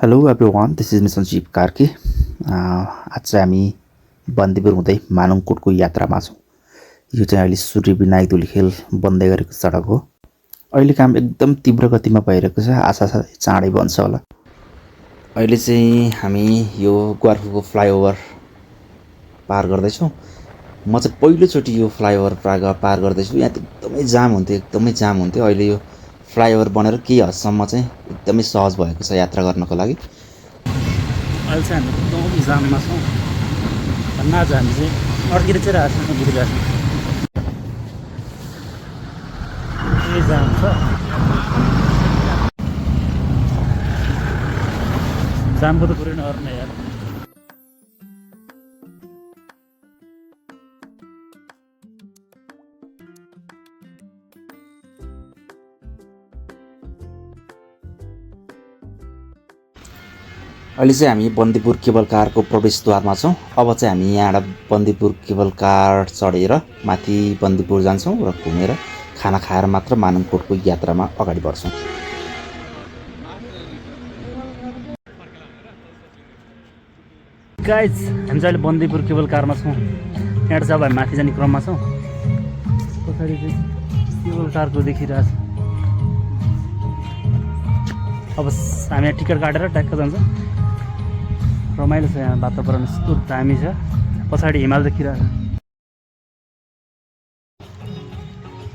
Hello everyone, this is me Sanjeev Karki. आज चाहिँ हामी बन्दीपुर हुँदै मानङकोटको यात्रामा छौँ। यो चाहिँ अहिले सूर्य विनायक धुलिखेल बन्दै गरेको सडक हो। अहिले काम एकदम तीव्र गतिमा भइरहेको छ, आशा छ चाँडै बन्छ होला। अहिले चाहिँ हामी यो ग्वारफुको फ्लाइओभर पार गर्दैछौँ। म चाहिँ पहिलोचोटि यो फ्लाइओभर पार गर्दैछु। यहाँ एकदमै जाम हुन्थ्यो। अहिले यो फ्लाइओभर बनेर केही हदसम्म चाहिँ एकदमै सहज भएको छ यात्रा गर्नको लागि। अहिले चाहिँ हामी एकदम जाममा छौँ। आज हामी चाहिँ अड्किएर चाहिँ रहेको छौँ, बिग्रिरहेको छौँ। यही जाम छ। जामको त कुरै नगर्ने यार। अहिले चाहिँ हामी बन्दीपुर केबल कारको प्रवेशद्वारमा छौँ। अब चाहिँ हामी यहाँबाट बन्दीपुर केबल कार चढेर माथि बन्दीपुर जान्छौँ र घुमेर खाना खाएर मात्र मानङकोटको यात्रामा अगाडि बढ्छौँ। गाइज, हामी चाहिँ अहिले बन्दीपुर केबल कारमा छौँ। यहाँबाट चाहिँ अब हामी माथि जाने क्रममा छौँ। पछाडि चाहिँ केबल कारको देखिरहेछ। अब हामी यहाँ टिकट काटेर ट्याक्क जान्छ। रमाइलो छ यहाँ, वातावरण यस्तो दामी छ। पछाडि हिमाल देखिरहेछ,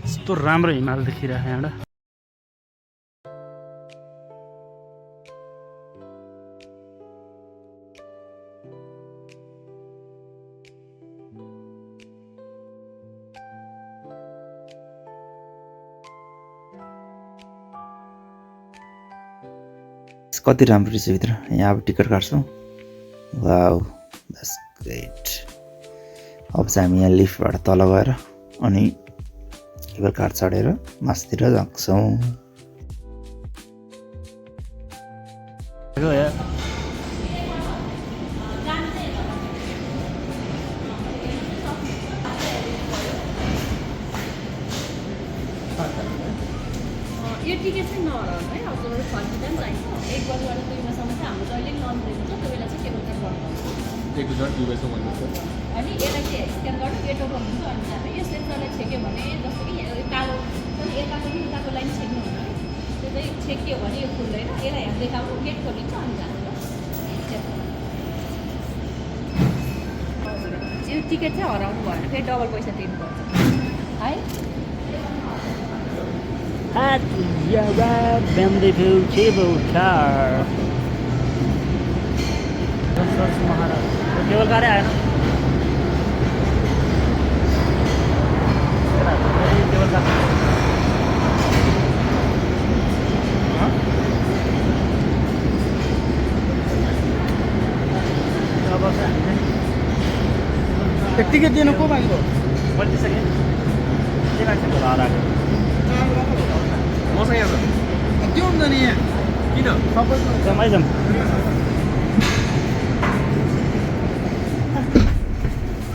यस्तो राम्रो हिमाल देखिरहेछ यहाँबाट। कति राम्रो रहेछ भित्र। यहाँ अब टिकट काट्छौँ। Wow, that's great. अब चाहिँ हामी यहाँ लिफ्टबाट तल गएर अनि केबल कार चढेर मास्तिर जान्छौँ। यो टिकट चाहिँ नहराउनु है। अब तपाईँ फर्किँदा पनि चाहिन्छ। 1 बजीबाट 2 बजीसम्म चाहिँ हाम्रो जहिले लन्च दिन्छ, त्यो बेला चाहिँ केबल कार गर्नुपर्छ। 1 बजीबाट 2 बजीसम्म भन्नुहुन्छ। अनि यसलाई चाहिँ स्क्यान गर्नु, गेट ओपन हुन्छ। अनि चाहिँ यो सेन्सरलाई छेक्यो भने, जस्तो कि कालो यताको कि उताको लाइन छेक्नु हुन्छ, त्यो चाहिँ छेक्यो भने यो खुल्दैन। यसलाई यहाँ देखाउनु, गेट खोलिन्छ अनि जान्छ। यो टिकट चाहिँ हराउनु भएन, फेरि डबल पैसा तिर्नुपर्छ है। At Yara Bendipur Cable Car. Cable car आएन। केबल कार टिकट दिनु को माग्यो? मैले दिइसकेँ। के लाग्छ होला आएको? मसँग यहाँ छ। त्यो हुन्छ नि यहाँ। किन? जम्मै जाम।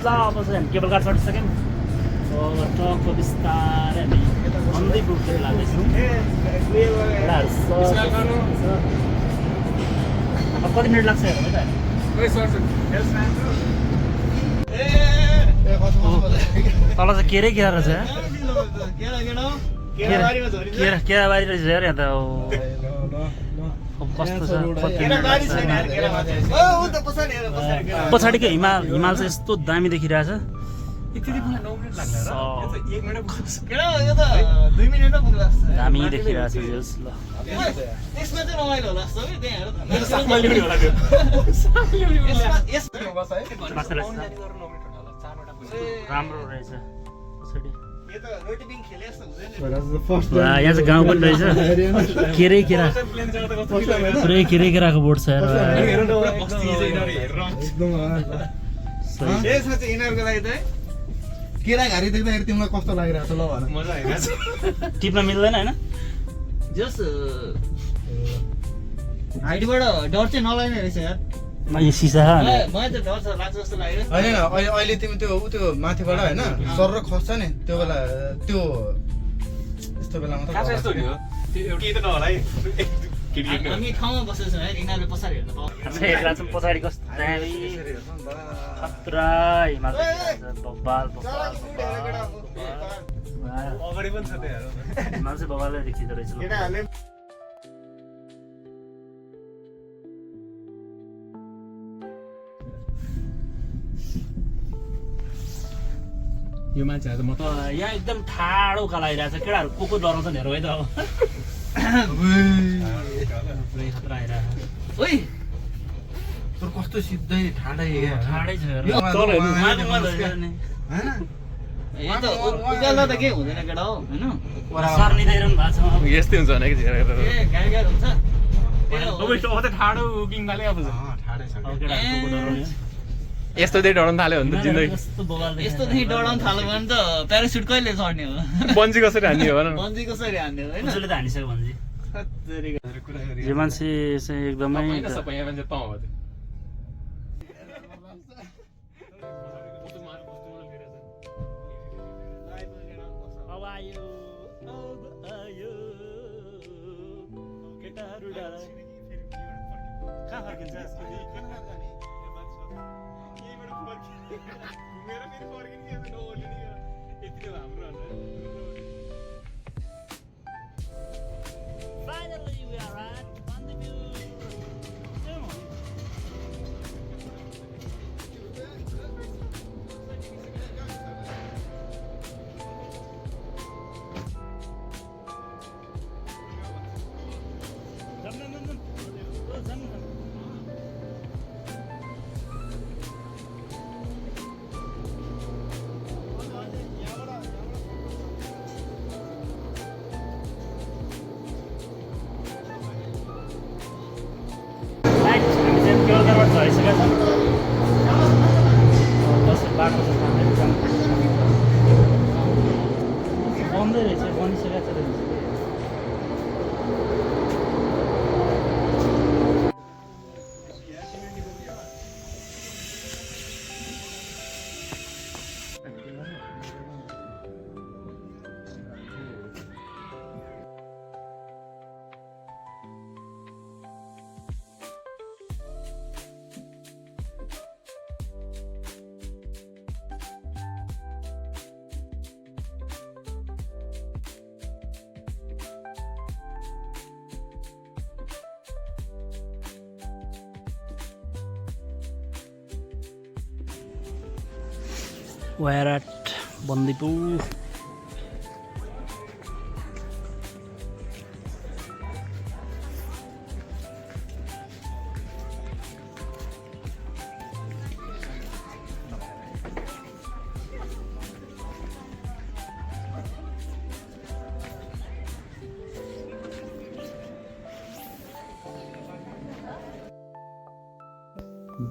ल अब चाहिँ हामी केबल कार चढिसक्यौँ। अब ट्रकको बिस्तारै हामी बन्दीपुरतिर लाग्दैछौँ। अब कति मिनट लाग्छ हेरौँ है त। तल चाहिँ केरै केरा रहेछ। केराबारी रहेछ यार यहाँ त। कस्तो छ, पछाडिको हिमाल चाहिँ यस्तो दामी देखिरहेछ। दामी देखिरहेछ। ल राम्रो रहेछ। पछाडि यहाँ चाहिँ गाउँ पनि रहेछ। केरै केरा, पुरै केरै केराको बोर्ड छ यार। केरा घारी देख्दाखेरि तिमीलाई कस्तो लागिरहेको छ? ल भन। मजा आइरहेछ। टिप्न मिल्दैन होइन? जस हाइटबाट डर चाहिँ नलाग्ने रहेछ यार। यो सिसा मलाई त डर लाग्छ जस्तो लाग्यो। होइन अहिले तिमी त्यो माथिबाट होइन सर र खस्छ नि, त्यो बेला त्यो यस्तो बेलामा त यस्तो नि हो। त्यो एउटा त नहोला है। हामी ठाउँमा बसेको छौँ है यिनीहरूले पछाडि हेर्न पाउँछ हेर्दा चाहिँ पछाडि कस्तो दामी खतरा हिमाल बब्बाल अगाडि पनि छ त्यहाँ हिमाल चाहिँ बब्बालै देखिँदो रहेछ यो मान्छेहरू त म यहाँ एकदम ठाडो उकालो आइरहेको छ केटाहरू को डराउँछन् हेर है त अब पुरै खतरा आइरहेको ओइ तर कस्तो सिधै ठाडै ठाडै छ हेर यो त उकालो त के हुँदैन केटा हो होइन सर्निँदैन भएको छ अब यस्तै हुन्छ भने ए गाई हुन्छ ठाडो उक्लिङ थाल्यो अब ठाडै छ अब केटाहरू को डराउने यस्तो चाहिँ डराउनु थाल्यो भने त जिन्दगी कस्तो बवाल यस्तोदेखि डराउनु थाल्यो भने त प्यारासुट कहिले चढ्ने हो बन्जी कसरी हान्ने हो भन न बन्जी कसरी हान्ने हो होइन कसैले त हानिसक्यो भने यो मान्छे चाहिँ एकदमै तपाईँ सबै यहाँ मान्छे तँ हो त्यो अब आयो केटाहरू डाँडा कहाँ फर्किन्छ Finally, we are at Bandipur. बन्दै रहेछ बनिसकेको छ We're at Bandipur.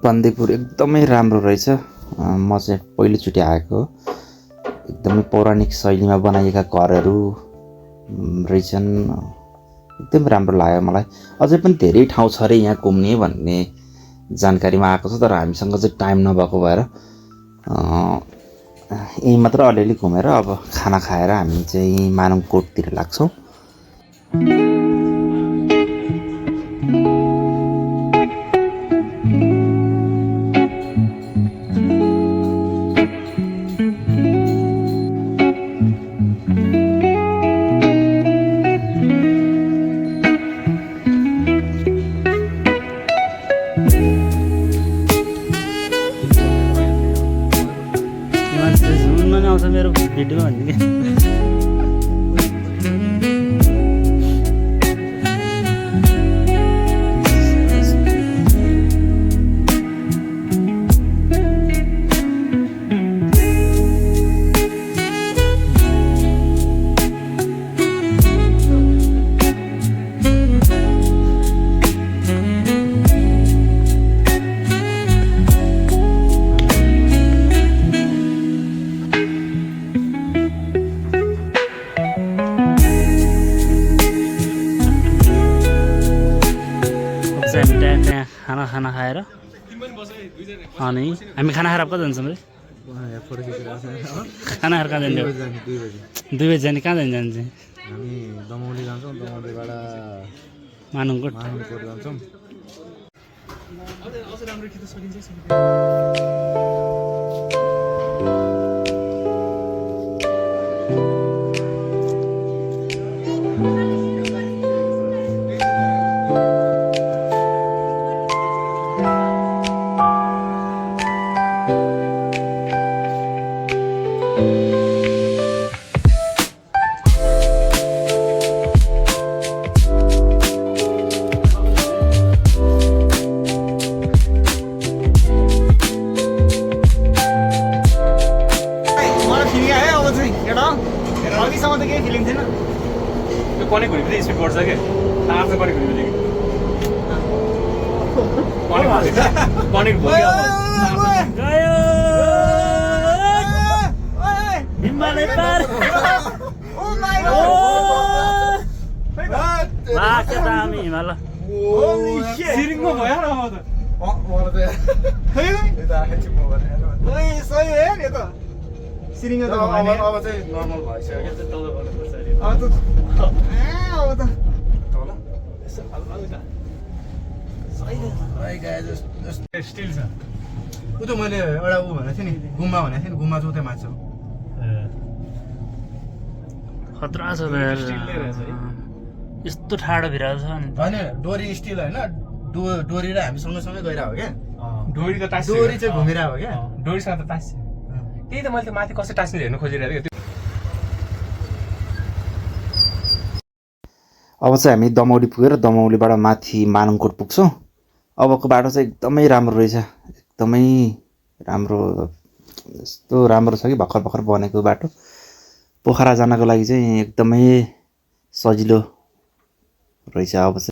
बन्दीपुर एकदमै राम्रो रहेछ। म चाहिँ पहिलोचोटि आएको हो। एकदमै पौराणिक शैलीमा बनाइएका घरहरू रहेछन्। एकदम राम्रो लाग्यो मलाई। अझै पनि धेरै ठाउँ छ अरे यहाँ घुम्ने भन्ने जानकारीमा आएको छ, तर हामीसँग चाहिँ टाइम नभएको भएर यहीँ मात्र अलिअलि घुमेर अब खाना खाएर हामी चाहिँ मानङकोटतिर लाग्छौँ। मेरो भिडियोमा भन्ने कि खाना खाएर अनि हामी खाना खाएर कता जान्छौँ रे? खाना खाएर कहाँ जाने? 2 बजी जाने। कहाँ जाने? हामी दमौली जान्छौँ। दमौलीबाट मानुङकोट मानुङकोट जान्छौँ। मलाई फिलिङ आयो अब चाहिँ केटा अघिसम्म त केही फिलिङ थिएन। त्यो कनेक्ट हुने पनि स्पिड बढ्छ क्या तार चाहिँ कनेक्ट हुने कनेक्ट भयो कि अब गयो हिमालय पार के दामी हिमालय सिरिङमा भयो र अब त सही हो नि त सिरिङमा त अब चाहिँ नर्मल भइसक्यो। अब त स्टिल छ ऊ त मैले एउटा ऊ भनेको थिएँ नि गुम्बा भनेको थिएँ नि गुम्बा चाहिँ उतै माथि छ। खतरा छ त यार यस्तो ठाडो भिराएको छ नि होइन डोरी स्टिल होइन डोरी र हामी सँगसँगै गइरहेको हो क्या। डोरी त टाँसियो डोरी चाहिँ घुमिरहेको हो क्या। डोरीसँग त टाँसियो त्यही त मैले त माथि कसरी टाँसिने हेर्नु खोजिरहेको थिएँ। अब चाहिँ हामी दमौली पुगेर दमौलीबाट माथि मानुङकोट पुग्छौँ। अबको बाटो चाहिँ एकदमै राम्रो रहेछ, एकदमै राम्रो, यस्तो राम्रो छ कि भर्खर भर्खर बनेको बाटो। पोखरा जानको लागि चाहिँ एकदमै सजिलो रहेछ अब चाहिँ।